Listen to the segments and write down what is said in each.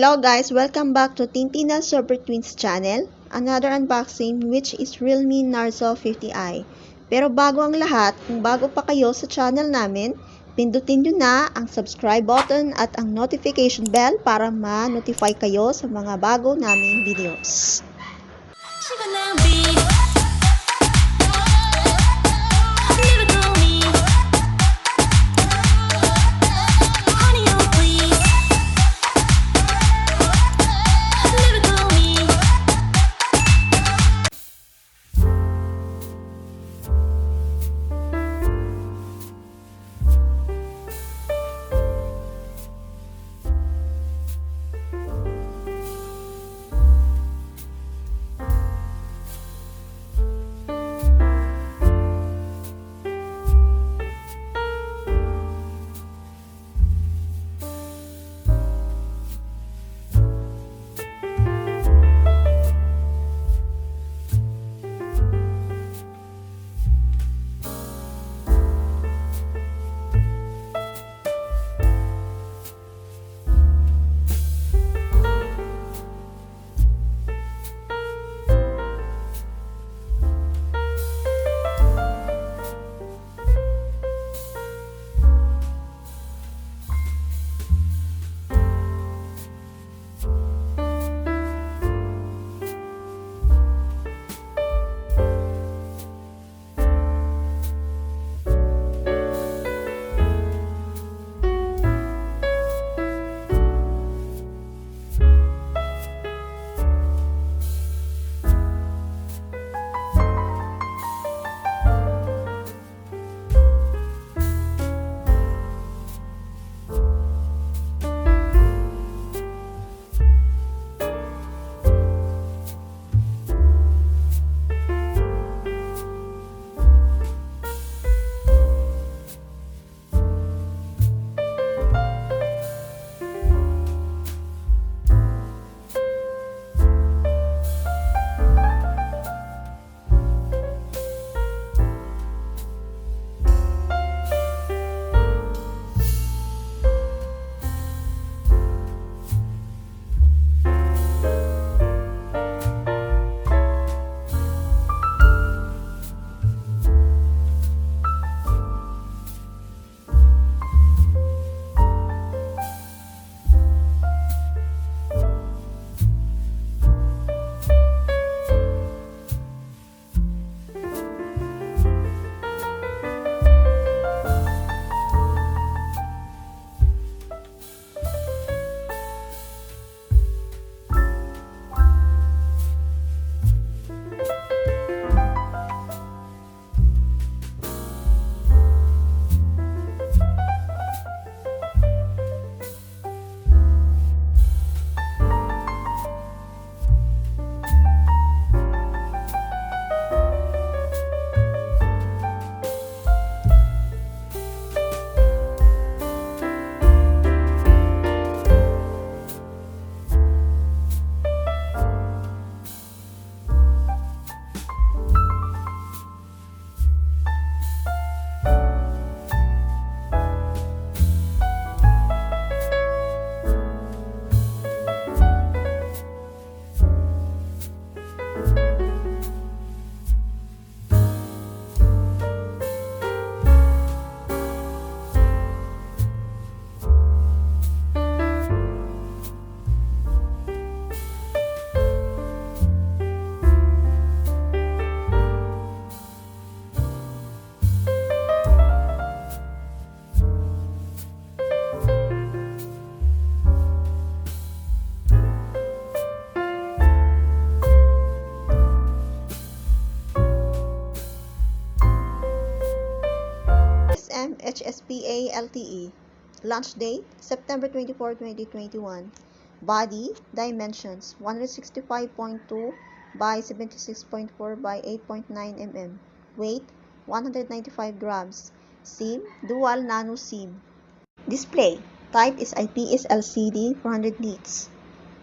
Hello guys, welcome back to Tintina Super Twins channel. Another unboxing which is Realme Narzo 50i. Pero bago ang lahat, kung bago pa kayo sa channel namin, pindutin nyo na ang subscribe button at ang notification bell para ma-notify kayo sa mga bago naming videos. HSPA LTE. Launch date, September 24, 2021. Body, dimensions, 165.2 by 76.4 by 8.9 mm. Weight, 195 grams. SIM, dual nano SIM. Display, type is IPS LCD 400 nits.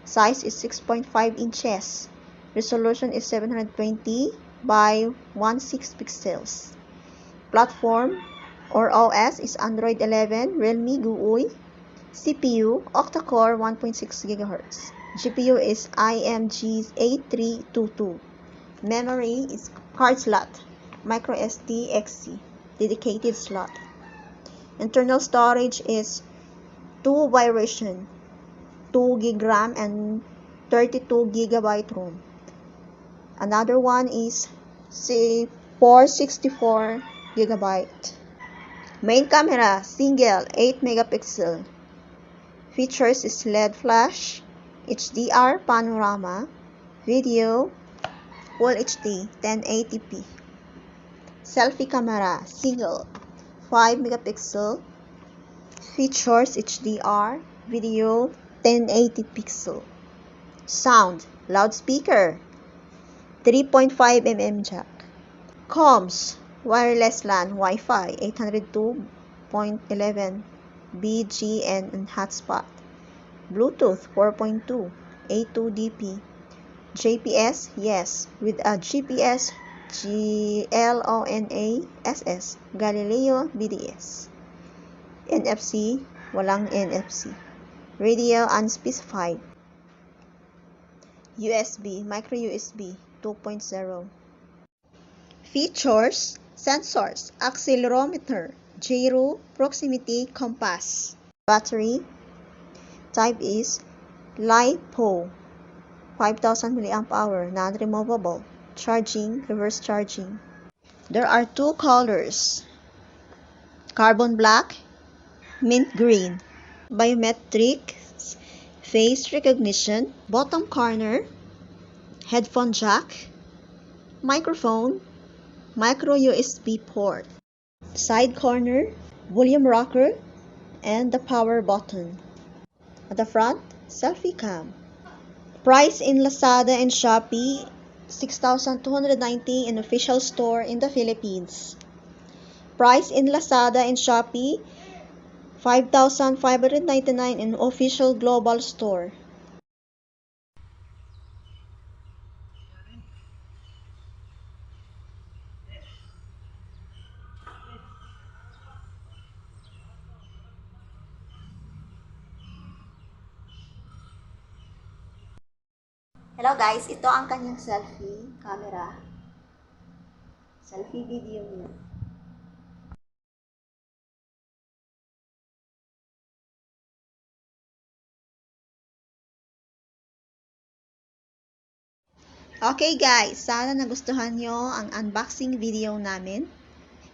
Size is 6.5 inches. Resolution is 720 by 16 pixels. Platform or OS is Android 11, Realme GUI, CPU, octa-core 1.6 GHz. GPU is IMG A322. Memory is card slot, micro SD XC, dedicated slot. Internal storage is 2 version, 2 GB RAM and 32 GB ROM. Another one is 464 GB. Main camera, single 8 megapixel. Features is LED flash, HDR panorama, video, Full HD 1080p. Selfie camera, single 5 megapixel. Features HDR, video 1080 pixel. Sound, loudspeaker, 3.5mm jack. Comms, wireless LAN, Wi-Fi 802.11 BGN and hotspot. Bluetooth 4.2, A2DP. GPS, yes, with a GPS GLONASS, Galileo BDS. NFC, walang NFC. Radio unspecified. USB, micro USB 2.0. Features, sensors, accelerometer, gyro, proximity compass. Battery type is LiPo, 5000 mAh, non-removable. Charging, reverse charging. There are 2 colors, carbon black, mint green. Biometrics, face recognition, bottom corner, headphone jack, microphone, micro USB port, side corner, volume rocker, and the power button. At the front, selfie cam. Price in Lazada and Shopee, 6,290 in official store in the Philippines. Price in Lazada and Shopee, 5,599 in official global store. Hello guys, ito ang kanyang selfie camera. Selfie video niya. Okay guys, sana nagustuhan nyo ang unboxing video namin.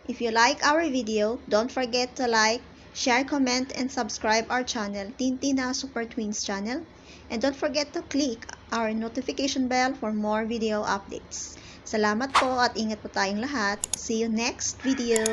If you like our video, don't forget to like, share, comment, and subscribe our channel, Tintina Super Twins channel. And don't forget to click our notification bell for more video updates. Salamat po at ingat po tayong lahat. See you next video!